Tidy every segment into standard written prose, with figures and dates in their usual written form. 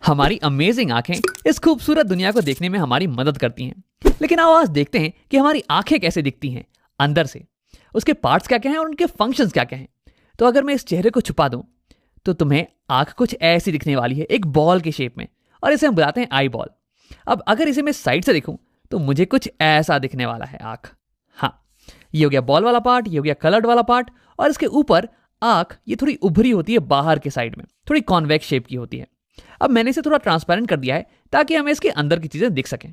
हमारी अमेजिंग आंखें इस खूबसूरत दुनिया को देखने में हमारी मदद करती हैं। लेकिन आओ आज देखते हैं कि हमारी आंखें कैसे दिखती हैं अंदर से, उसके पार्ट्स क्या क्या हैं और उनके फंक्शंस क्या क्या हैं। तो अगर मैं इस चेहरे को छुपा दूं तो तुम्हें आंख कुछ ऐसी दिखने वाली है, एक बॉल के शेप में, और इसे हम बुलाते हैं आई बॉल। अब अगर इसे मैं साइड से देखूं तो मुझे कुछ ऐसा दिखने वाला है आंख। हाँ, ये हो गया बॉल वाला पार्ट, ये हो गया कलर्ड वाला पार्ट, और इसके ऊपर आंख ये थोड़ी उभरी होती है बाहर के साइड में, थोड़ी कॉन्वेक्स शेप की होती है। अब मैंने इसे थोड़ा ट्रांसपेरेंट कर दिया है ताकि हमें इसके अंदर की चीजें दिख सकें।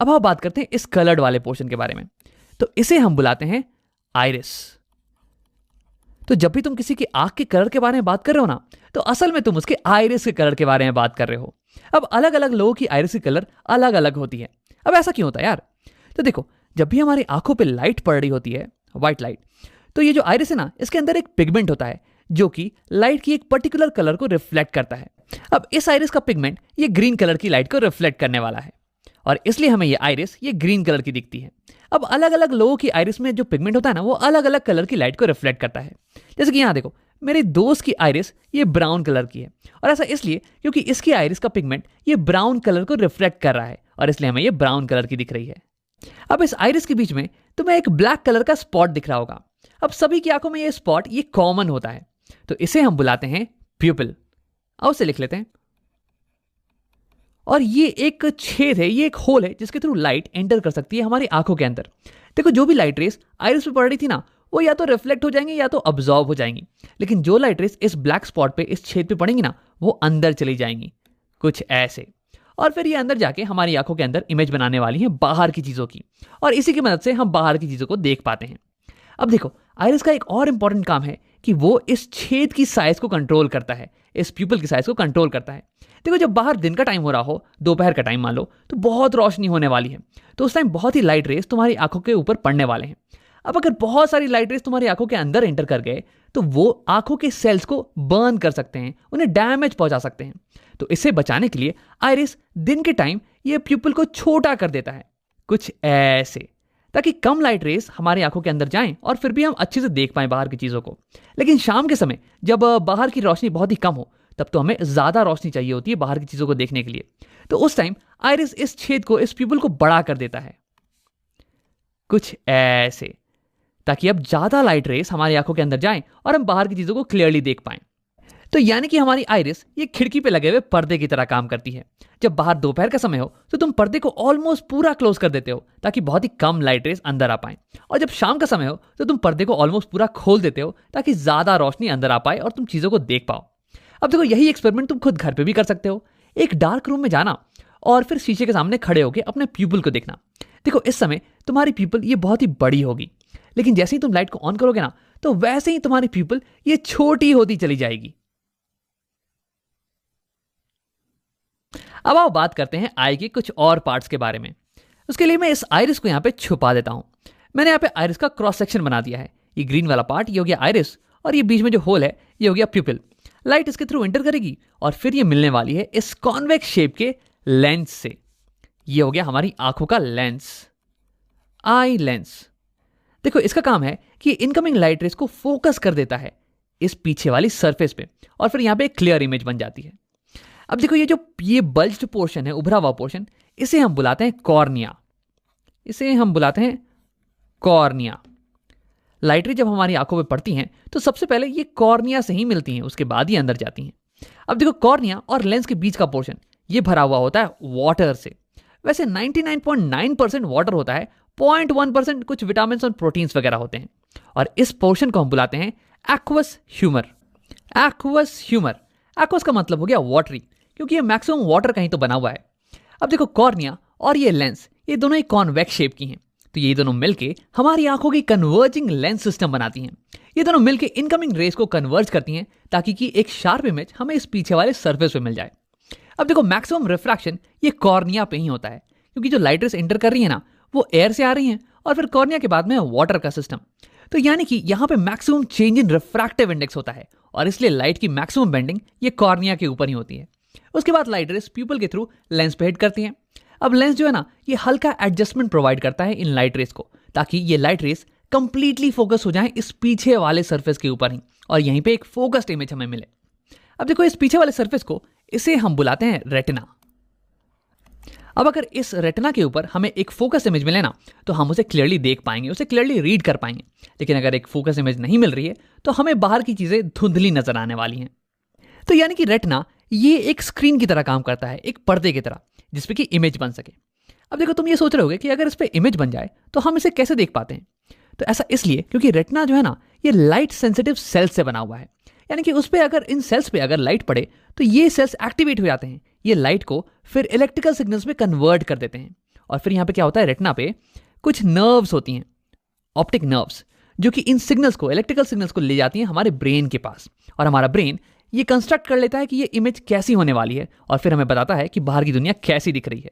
अब हम बात करते हैं इस कलर्ड वाले पोर्शन के बारे में। तो इसे हम बुलाते हैं आइरिस। तो जब भी तुम किसी की आंख के कलर के बारे में बात कर रहे हो ना, तो असल में तुम उसके आइरिस के कलर के बारे में बात कर रहे हो। अब अलग अलग लोगों की आइरिस की कलर अलग अलग होती है। अब ऐसा क्यों होता है यार? तो देखो, जब भी हमारी आंखों पे लाइट पड़ रही होती है, व्हाइट लाइट, तो ये जो आइरिस है ना, इसके अंदर एक पिगमेंट होता है जो कि लाइट की एक पर्टिकुलर कलर को रिफ्लेक्ट करता है। अब इस आइरिस का पिगमेंट ये ग्रीन कलर की लाइट को रिफ्लेक्ट करने वाला है, और इसलिए हमें ये आइरिस ये ग्रीन कलर की दिखती है। अब अलग अलग लोगों की आइरिस में जो पिगमेंट होता है ना, वो अलग अलग कलर की लाइट को रिफ्लेक्ट करता है। जैसे कि यहाँ देखो, मेरे दोस्त की आइरिस ये ब्राउन कलर की है, और ऐसा इसलिए क्योंकि इसकी आइरिस का पिगमेंट ये ब्राउन कलर को रिफ्लेक्ट कर रहा है, और इसलिए हमें ये ब्राउन कलर की दिख रही है। अब इस आइरिस के बीच में तुम्हें एक ब्लैक कलर का स्पॉट दिख रहा होगा। अब सभी की आंखों में ये स्पॉट ये कॉमन होता है, तो इसे हम बुलाते हैं प्यूपिल। आओ उसे लिख लेते हैं। और ये एक छेद है, ये एक होल है जिसके थ्रू लाइट एंटर कर सकती है हमारी आंखों के अंदर। देखो, जो भी लाइट रेस आइरिस पे पड़ रही थी ना, वो या तो रिफ्लेक्ट हो जाएंगी या तो अब्सॉर्ब हो जाएंगी। लेकिन जो लाइट रेस इस ब्लैक स्पॉट पे, इस छेद पे पड़ेंगी ना, वो अंदर चली जाएंगी कुछ ऐसे, और फिर ये अंदर जाके हमारी आंखों के अंदर इमेज बनाने वाली है बाहर की चीजों की, और इसी की मदद से हम बाहर की चीजों को देख पाते हैं। अब देखो, आइरिस का एक और इंपॉर्टेंट काम है कि वो इस छेद की साइज को कंट्रोल करता है, इस प्यूपिल की साइज को कंट्रोल करता है। देखो, जब बाहर दिन का टाइम हो रहा हो, दोपहर का टाइम मान लो, तो बहुत रोशनी होने वाली है, तो उस टाइम बहुत ही लाइट रेस तुम्हारी आंखों के ऊपर पड़ने वाले हैं। अब अगर बहुत सारी लाइट रेस तुम्हारी आंखों के अंदर एंटर कर गए, तो वो आंखों के सेल्स को बर्न कर सकते हैं, उन्हें डैमेज पहुंचा सकते हैं। तो इसे बचाने के लिए आइरिस दिन के टाइम ये प्यूपिल को छोटा कर देता है, कुछ ऐसे, ताकि कम लाइट रेस हमारी आंखों के अंदर जाएं और फिर भी हम अच्छे से देख पाएं बाहर की चीजों को। लेकिन शाम के समय जब बाहर की रोशनी बहुत ही कम हो, तब तो हमें ज्यादा रोशनी चाहिए होती है बाहर की चीजों को देखने के लिए। तो उस टाइम आइरिस इस छेद को, इस प्यूपिल को बड़ा कर देता है, कुछ ऐसे, ताकि अब ज्यादा लाइट रेस हमारी आंखों के अंदर जाएं और हम बाहर की चीजों को क्लियरली देख पाएं। तो यानी कि हमारी आइरिस ये खिड़की पे लगे हुए पर्दे की तरह काम करती है। जब बाहर दोपहर का समय हो तो तुम पर्दे को ऑलमोस्ट पूरा क्लोज कर देते हो ताकि बहुत ही कम लाइट रेस अंदर आ पाए, और जब शाम का समय हो तो तुम पर्दे को ऑलमोस्ट पूरा खोल देते हो ताकि ज्यादा रोशनी अंदर आ पाए और तुम चीजों को देख पाओ। अब देखो, यही एक्सपेरिमेंट तुम खुद घर पे भी कर सकते हो। एक डार्क रूम में जाना और फिर शीशे के सामने खड़े होकर अपने प्यूपिल को देखना। देखो, इस समय तुम्हारी प्यूपिल ये बहुत ही बड़ी होगी, लेकिन जैसे ही तुम लाइट को ऑन करोगे ना, तो वैसे ही तुम्हारी प्यूपिल ये छोटी होती चली जाएगी। अब आओ बात करते हैं आई के कुछ और पार्ट्स के बारे में। उसके लिए मैं इस आइरिस को यहां पे छुपा देता हूं। मैंने यहां पे आइरिस का क्रॉस सेक्शन बना दिया है। ये ग्रीन वाला पार्ट ये हो गया आइरिस, और ये बीच में जो होल है ये हो गया प्यूपिल। लाइट इसके थ्रू एंटर करेगी और फिर ये मिलने वाली है इस कॉन्वेक्स शेप के लेंस से। ये हो गया हमारी आंखों का लेंस, आई लेंस। देखो, इसका काम है कि इनकमिंग लाइट रेस को फोकस कर देता है इस पीछे वाली सरफेस पे, और फिर यहां पे एक क्लियर इमेज बन जाती है। अब देखो, ये बल्ज्ड पोर्शन है, उभरा हुआ पोर्शन, इसे हम बुलाते हैं कॉर्निया। इसे हम बुलाते हैं कॉर्निया। लाइट रे जब हमारी आंखों पे पड़ती हैं तो सबसे पहले ये कॉर्निया से ही मिलती हैं, उसके बाद ही अंदर जाती हैं। अब देखो, कॉर्निया और लेंस के बीच का पोर्शन ये भरा हुआ होता है वाटर से। वैसे 99.9% वाटर होता है, 0.1% कुछ विटामिन और प्रोटीन्स वगैरह होते हैं, और इस पोर्शन को हम बुलाते हैं aqueous humour. Aqueous humour, aqueous का मतलब हो गया वाटरी, क्योंकि ये मैक्सिमम वाटर का ही तो बना हुआ है। अब देखो, कॉर्निया और ये लेंस ये दोनों ही कॉन्वेक्स शेप की हैं, तो ये दोनों मिलके हमारी आंखों की कन्वर्जिंग लेंस सिस्टम बनाती हैं। ये दोनों मिलके इनकमिंग रेस को कन्वर्ज करती हैं ताकि कि एक शार्प इमेज हमें इस पीछे वाले सरफेस पे मिल जाए। अब देखो, मैक्सिमम रिफ्रैक्शन ये कॉर्निया पे ही होता है, क्योंकि जो लाइट रेस एंटर कर रही है ना, वो एयर से आ रही हैं, और फिर कॉर्निया के बाद में वाटर का सिस्टम। तो यानी कि यहां पे maximum change in refractive index होता है, और इसलिए लाइट की मैक्सिमम बेंडिंग ये कॉर्निया के ऊपर ही होती है। उसके बाद लाइट रेस प्यूपिल के थ्रू लेंस पे हिट करती हैं। अब लेंस जो है ना, ये हल्का एडजस्टमेंट प्रोवाइड करता है इन लाइट रेस को, ताकि ये लाइट रेस कंप्लीटली फोकस हो जाए इस पीछे वाले सरफेस के ऊपर ही, और यहीं पे एक फोकस्ड इमेज हमें मिले। अब देखो, इस पीछे वाले सरफेस को इसे हम बुलाते हैं रेटिना। अब अगर इस रेटिना के ऊपर हमें एक फोकस इमेज मिले ना, तो हम उसे क्लियरली देख पाएंगे, उसे क्लियरली रीड कर पाएंगे। लेकिन अगर एक फोकस इमेज नहीं मिल रही है तो हमें बाहर की चीजें धुंधली नजर आने वाली हैं। तो यानी कि रेटिना ये एक स्क्रीन की तरह काम करता है, एक पर्दे की तरह, जिसपे कि इमेज बन सके। अब देखो, तुम ये सोच रहे होगे कि अगर इस पे इमेज बन जाए तो हम इसे कैसे देख पाते हैं। तो ऐसा इसलिए क्योंकि रेटिना जो है ना, ये लाइट सेंसिटिव सेल्स से बना हुआ है। यानी कि उस पे अगर इन सेल्स पे अगर लाइट पड़े तो ये सेल्स एक्टिवेट हो जाते हैं, ये लाइट को फिर इलेक्ट्रिकल सिग्नल्स में कन्वर्ट कर देते हैं। और फिर यहाँ पे क्या होता है, रेटिना पे कुछ नर्व्स होती हैं, ऑप्टिक नर्व्स, जो कि इन सिग्नल्स को, इलेक्ट्रिकल सिग्नल्स को ले जाती हैं हमारे ब्रेन के पास। और हमारा ब्रेन ये कंस्ट्रक्ट कर लेता है कि ये इमेज कैसी होने वाली है, और फिर हमें बताता है कि बाहर की दुनिया कैसी दिख रही है।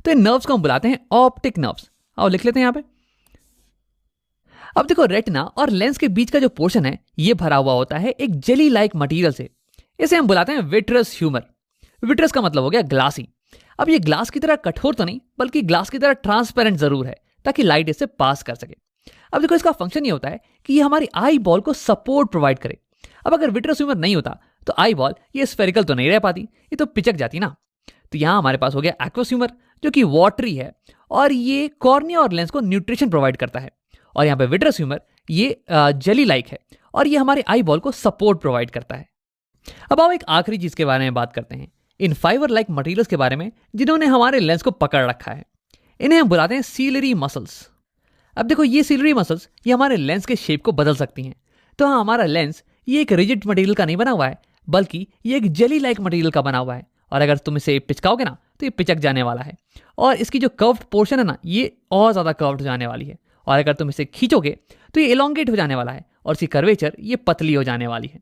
तो इन नर्व्स को हम बुलाते हैं ऑप्टिक नर्व्स। आओ लिख लेते हैं यहाँ पे। अब देखो, रेटिना और लेंस के बीच का जो पोर्शन है ये भरा हुआ होता है एक जेली लाइक मटेरियल से। इसे हम बुलाते हैं विट्रस ह्यूमर। विट्रस का मतलब हो गया ग्लासी। अब ये ग्लास की तरह कठोर तो नहीं, बल्कि ग्लास की तरह ट्रांसपेरेंट जरूर है, ताकि लाइट इससे पास कर सके। अब देखो, इसका फंक्शन ये होता है कि ये हमारी आई बॉल को सपोर्ट प्रोवाइड करे। अब अगर विट्रस ह्यूमर नहीं होता तो आई बॉल ये स्फेरिकल तो नहीं रह पाती, ये तो पिचक जाती ना। तो यहां हमारे पास हो गया एक्वस ह्यूमर, जो कि वाटरी है, और ये कॉर्निया और लेंस को न्यूट्रिशन प्रोवाइड करता है। और यहाँ पे विट्रस ह्यूमर ये जेली लाइक है, और ये हमारे आई बॉल को सपोर्ट प्रोवाइड करता है। अब आओ एक आखिरी चीज के बारे में बात करते हैं, इन फाइबर लाइक मटेरियल्स के बारे में जिन्होंने हमारे लेंस को पकड़ रखा है। इन्हें हम बुलाते हैं सीलरी मसल्स। अब देखो, ये सीलरी मसल्स ये हमारे लेंस के शेप को बदल सकती हैं। तो हाँ, हमारा लेंस ये एक रिजिड मटेरियल का नहीं बना हुआ है, बल्कि ये एक जेली लाइक मटेरियल का बना हुआ है। और अगर तुम इसे पिचकाओगे ना तो ये पिचक जाने वाला है, और इसकी जो कर्व्ड पोर्शन है ना, ये और ज्यादा कर्व्ड हो जाने वाली है। और अगर तुम इसे खींचोगे तो ये एलोंगेट हो जाने वाला है, और इसकी कर्वेचर ये पतली हो जाने वाली है।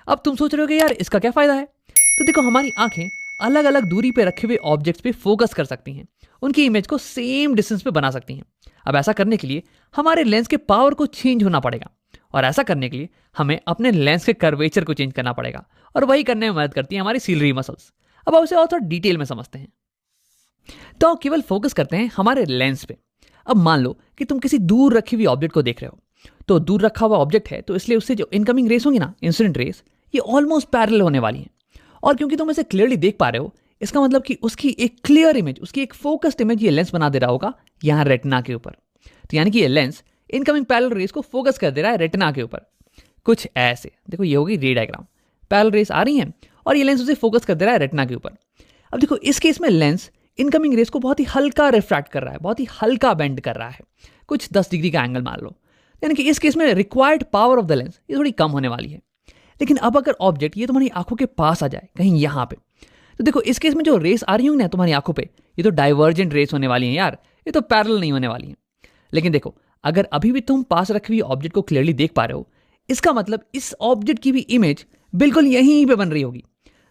अब तुम सोच रहे हो यार इसका क्या फायदा है। तो देखो, हमारी आंखें अलग अलग दूरी पे रखे हुए ऑब्जेक्ट्स पे फोकस कर सकती हैं, उनकी इमेज को सेम डिस्टेंस पे बना सकती हैं। अब ऐसा करने के लिए हमारे लेंस के पावर को चेंज होना पड़ेगा, और ऐसा करने के लिए हमें अपने लेंस के कर्वेचर को चेंज करना पड़ेगा, और वही करने में मदद करती है हमारी सीलरी मसल्स। अब उसे और थोड़ा डिटेल में समझते हैं। तो केवल फोकस करते हैं हमारे लेंस पे। अब मान लो कि तुम किसी दूर रखी हुई ऑब्जेक्ट को देख रहे हो। तो दूर रखा हुआ ऑब्जेक्ट है, तो इसलिए उससे जो इनकमिंग रेस होंगी ना, इंसिडेंट रेस, ये ऑलमोस्ट पैरेलल होने वाली हैं। और क्योंकि तुम इसे क्लियरली देख पा रहे हो, इसका मतलब कि उसकी एक क्लियर इमेज, उसकी एक फोकस्ड इमेज ये लेंस बना दे रहा होगा यहाँ रेटिना के ऊपर। तो यानी कि ये लेंस इनकमिंग पैरेलल रेस को फोकस कर दे रहा है रेटिना के ऊपर, कुछ ऐसे। देखो, ये होगी रे डायग्राम, पैरेलल रेस आ रही हैं और ये लेंस उसे फोकस कर दे रहा है रेटिना के ऊपर। अब देखो, इस केस में लेंस इनकमिंग रेस को बहुत ही हल्का रिफ्रैक्ट कर रहा है, बहुत ही हल्का बेंड कर रहा है, कुछ 10 डिग्री का एंगल मान लो। यानी कि इस केस में required power of the lens ये थोड़ी कम होने वाली है। लेकिन अब अगर ऑब्जेक्ट ये तुम्हारी आंखों के पास आ जाए, कहीं यहाँ पे, तो देखो इस केस में जो रेस आ रही होंगी ना तुम्हारी आंखों पे, ये तो डाइवर्जेंट रेस होने वाली है यार, ये तो पैरेलल नहीं होने वाली है। लेकिन देखो, अगर अभी भी तुम पास रखी हुई ऑब्जेक्ट को क्लियरली देख पा रहे हो, इसका मतलब इस ऑब्जेक्ट की भी इमेज बिल्कुल यहीं पे बन रही होगी।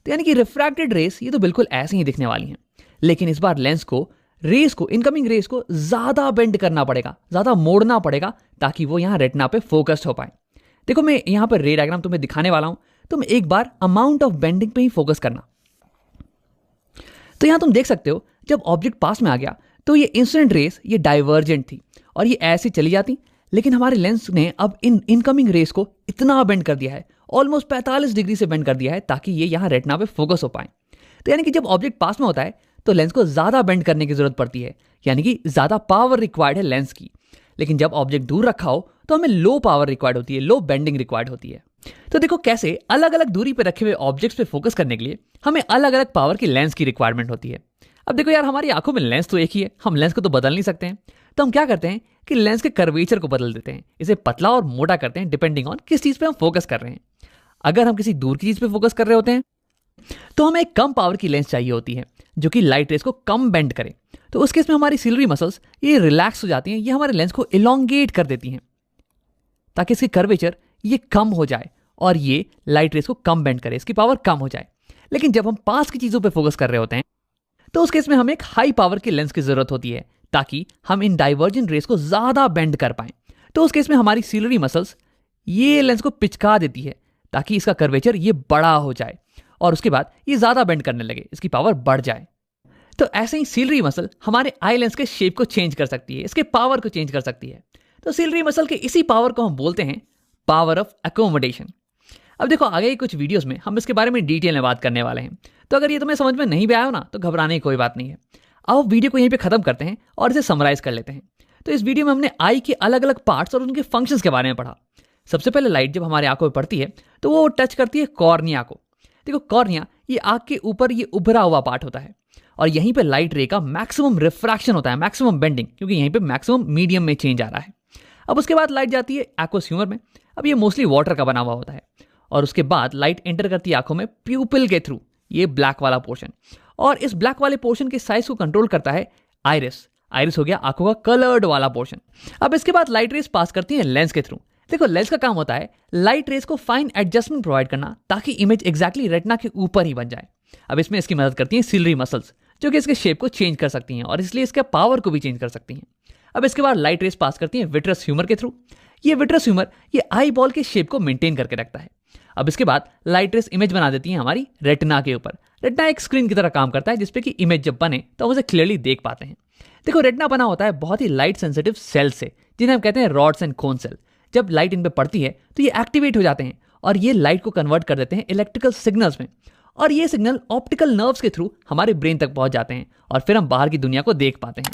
तो यानी कि रिफ्रैक्टेड रेस ये तो बिल्कुल ऐसे ही दिखने वाली हैं। लेकिन इस बार लेंस को, रेस को, इनकमिंग रेस को ज्यादा बेंड करना पड़ेगा, ज्यादा मोड़ना पड़ेगा, ताकि वो यहाँ रेटिना पे फोकस्ड हो पाए। देखो, मैं यहाँ पर रे डायग्राम तुम्हें दिखाने वाला हूं, तुम एक बार अमाउंट ऑफ बेंडिंग पे ही फोकस करना। तो यहां तुम देख सकते हो, जब ऑब्जेक्ट पास में आ गया तो ये इंसिडेंट रेस ये डाइवर्जेंट थी और ये ऐसी चली जाती। लेकिन हमारे लेंस ने अब इन इनकमिंग रेस को इतना बेंड कर दिया है, ऑलमोस्ट 45 डिग्री से बेंड कर दिया है, ताकि ये यहाँ रेटिना पे फोकस हो पाए। तो यानी कि जब ऑब्जेक्ट पास में होता है तो लेंस को ज्यादा बेंड करने की जरूरत पड़ती है, यानी कि ज्यादा पावर रिक्वायर्ड है लेंस की। लेकिन जब ऑब्जेक्ट दूर रखा हो तो हमें लो पावर रिक्वायर्ड होती है, लो बेंडिंग रिक्वायर्ड होती है। तो देखो कैसे अलग अलग दूरी पे रखे हुए ऑब्जेक्ट्स पे फोकस करने के लिए हमें अलग अलग पावर की लेंस की रिक्वायरमेंट होती है। अब देखो यार, हमारी आंखों में लेंस तो एक ही है, हम लेंस को तो बदल नहीं सकते हैं। तो हम क्या करते हैं कि लेंस के कर्वेचर को बदल देते हैं, इसे पतला और मोटा करते हैं डिपेंडिंग ऑन किस चीज पे हम फोकस कर रहे हैं। अगर हम किसी दूर की चीज पे फोकस कर रहे होते हैं तो हमें एक कम पावर की लेंस चाहिए होती है, जो कि लाइट रेस को कम बेंड करे। तो उस केस में हमारी सिलरी मसल्स ये रिलैक्स हो जाती हैं, ये हमारे लेंस को इलोंगेट कर देती हैं, ताकि इसकी कर्वेचर ये कम हो जाए और ये लाइट रेस को कम बेंड करे, इसकी पावर कम हो जाए। लेकिन जब हम पास की चीजों पे फोकस कर रहे होते हैं तो उस केस में हमें एक हाई पावर की लेंस की जरूरत होती है, ताकि हम इन डाइवर्जेंट रेस को ज्यादा बेंड कर पाएं। तो उस केस में हमारी सिलरी मसल्स ये लेंस को पिचका देती है, ताकि इसका कर्वेचर ये बड़ा हो जाए और उसके बाद ये ज्यादा बेंड करने लगे, इसकी पावर बढ़ जाए। तो ऐसे ही सिलरी मसल हमारे आई लेंस के शेप को चेंज कर सकती है, इसके पावर को चेंज कर सकती है। तो सिलरी मसल के इसी पावर को हम बोलते हैं पावर ऑफ एकोमोडेशन। अब देखो आगे कुछ वीडियोस में हम इसके बारे में डिटेल में बात करने वाले हैं, तो अगर ये तुम्हें समझ में नहीं भी आया हो ना तो घबराने की कोई बात नहीं है। आओ वीडियो को यहीं पे खत्म करते हैं और इसे समराइज कर लेते हैं। तो इस वीडियो में हमने आई के अलग अलग पार्ट्स और उनके फंक्शंस के बारे में पढ़ा। सबसे पहले लाइट जब हमारे आंखों में पड़ती है तो वो टच करती है कॉर्निया को। देखो कॉर्निया ये आंख के ऊपर ये उभरा हुआ पार्ट होता है और यहीं पे लाइट रे का मैक्सिमम रिफ्रैक्शन होता है, मैक्सिमम बेंडिंग, क्योंकि यहीं पे मैक्सिमम मीडियम में चेंज आ रहा है। अब उसके बाद लाइट जाती है एक्वस ह्यूमर में। अब ये मोस्टली वाटर का बना हुआ होता है और उसके बाद लाइट एंटर करती है आंखों में प्यूपिल के थ्रू, ये ब्लैक वाला पोर्शन, और इस ब्लैक वाले पोर्शन के साइज को कंट्रोल करता है आइरिस। आइरिस हो गया आंखों का कलर्ड वाला पोर्शन। अब इसके बाद लाइट रेस पास करती है लेंस के थ्रू। देखो लेंस का काम होता है लाइट रेस को फाइन एडजस्टमेंट प्रोवाइड करना ताकि इमेज एग्जैक्टली रेटिना के ऊपर ही बन जाए। अब इसमें इसकी मदद करती हैं सिलरी मसल्स जो कि इसके शेप को चेंज कर सकती हैं और इसलिए इसके पावर को भी चेंज कर सकती हैं। अब इसके बाद लाइट रेस पास करती हैं विट्रस ह्यूमर के थ्रू। ये विट्रस ह्यूमर ये आई बॉल के शेप को मेंटेन करके रखता है। अब इसके बाद लाइट रेस इमेज बना देती हैं हमारी रेटिना के ऊपर। रेटिना एक स्क्रीन की तरह काम करता है जिसपे कि इमेज जब बने तो हम उसे क्लियरली देख पाते हैं। देखो रेटिना बना होता है बहुत ही लाइट सेंसिटिव सेल से जिन्हें हम कहते हैं रॉड्स एंड कोन सेल। जब लाइट इन पे पड़ती है तो ये एक्टिवेट हो जाते हैं और ये लाइट को कन्वर्ट कर देते हैं इलेक्ट्रिकल सिग्नल्स में, और ये सिग्नल ऑप्टिकल नर्व्स के थ्रू हमारे ब्रेन तक पहुंच जाते हैं और फिर हम बाहर की दुनिया को देख पाते हैं।